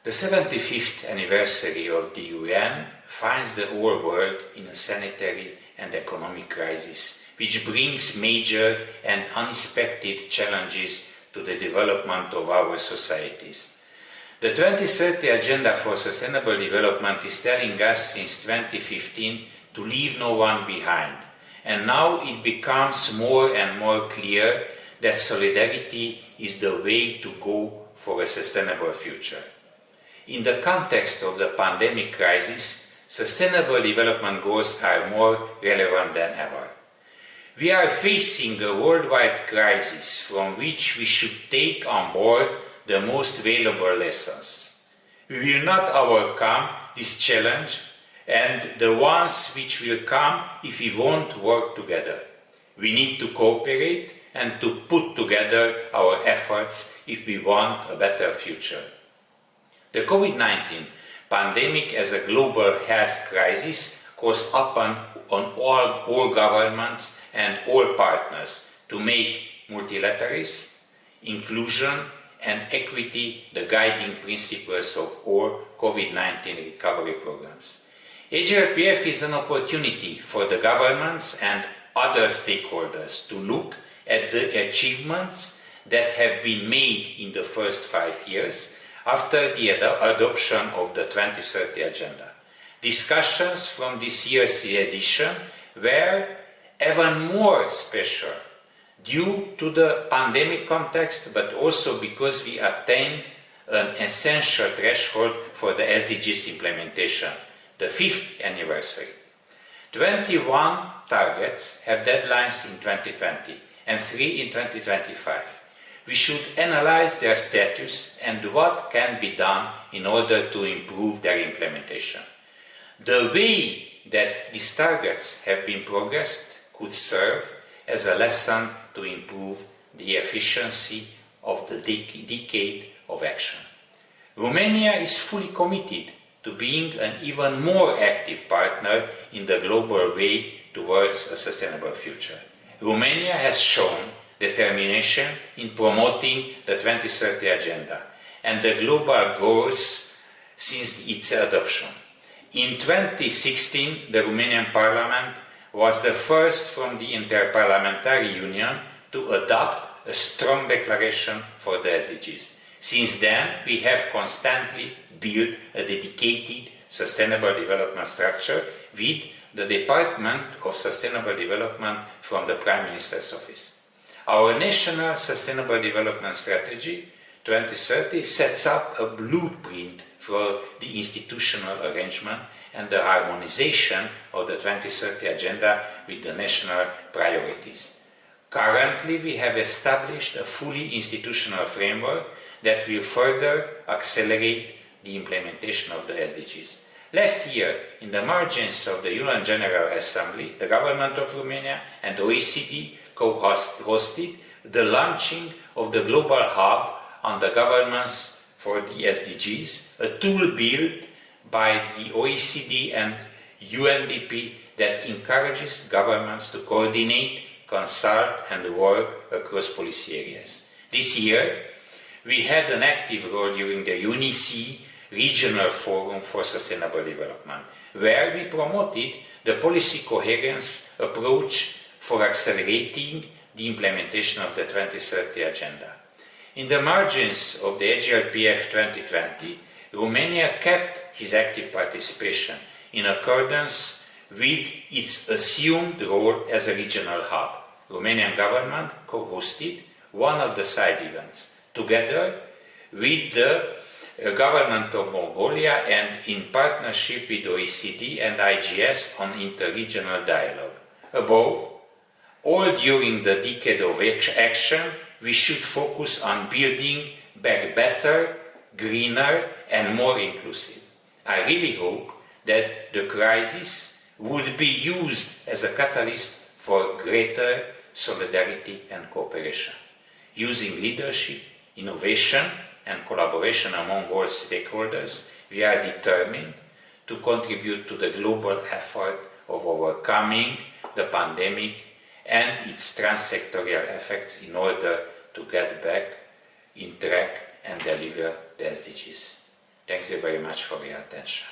The 75th anniversary of the UN finds the whole world in a sanitary and economic crisis, which brings major and unexpected challenges to the development of our societies. The 2030 Agenda for Sustainable Development is telling us since 2015 to leave no one behind, and now it becomes more and more clear that solidarity is the way to go for a sustainable future. In the context of the pandemic crisis, sustainable development goals are more relevant than ever. We are facing a worldwide crisis from which we should take on board the most valuable lessons. We will not overcome this challenge and the ones which will come if we won't work together. We need to cooperate and to put together our efforts if we want a better future. The COVID-19 pandemic as a global health crisis calls upon all governments and all partners to make multilateralism, inclusion and equity the guiding principles of all COVID-19 recovery programs. HLPF is an opportunity for the governments and other stakeholders to look at the achievements that have been made in the first 5 years after the adoption of the 2030 Agenda. Discussions from this year's edition were even more special due to the pandemic context, but also because we attained an essential threshold for the SDGs implementation, the 5th anniversary. 21 targets have deadlines in 2020 and 3 in 2025. We should analyze their status and what can be done in order to improve their implementation. The way that these targets have been progressed could serve as a lesson to improve the efficiency of the decade of action. Romania is fully committed to being an even more active partner in the global way towards a sustainable future. Romania has shown determination in promoting the 2030 Agenda and the global goals since its adoption. In 2016, the Romanian Parliament was the first from the Interparliamentary Union to adopt a strong declaration for the SDGs. Since then, we have constantly built a dedicated sustainable development structure with the Department of Sustainable Development from the Prime Minister's Office. Our National Sustainable Development Strategy 2030 sets up a blueprint for the institutional arrangement and the harmonization of the 2030 Agenda with the national priorities. Currently, we have established a fully institutional framework that will further accelerate the implementation of the SDGs. Last year, in the margins of the UN General Assembly, the Government of Romania and OECD co-hosted the launching of the Global Hub on the Governance for the SDGs, a tool built by the OECD and UNDP that encourages governments to coordinate, consult and work across policy areas. This year, we had an active role during the UNICE Regional Forum for Sustainable Development, where we promoted the policy coherence approach for accelerating the implementation of the 2030 Agenda. In the margins of the HLPF 2020, Romania kept its active participation in accordance with its assumed role as a regional hub. Romanian government co-hosted one of the side events, together with the government of Mongolia and in partnership with OECD and IGS on interregional dialogue. Above all, during the decade of action, we should focus on building back better, greener and more inclusive. I really hope that the crisis would be used as a catalyst for greater solidarity and cooperation. Using leadership, innovation and collaboration among all stakeholders, we are determined to contribute to the global effort of overcoming the pandemic and its transsectorial effects in order to get back in track and deliver the SDGs. Thank you very much for your attention.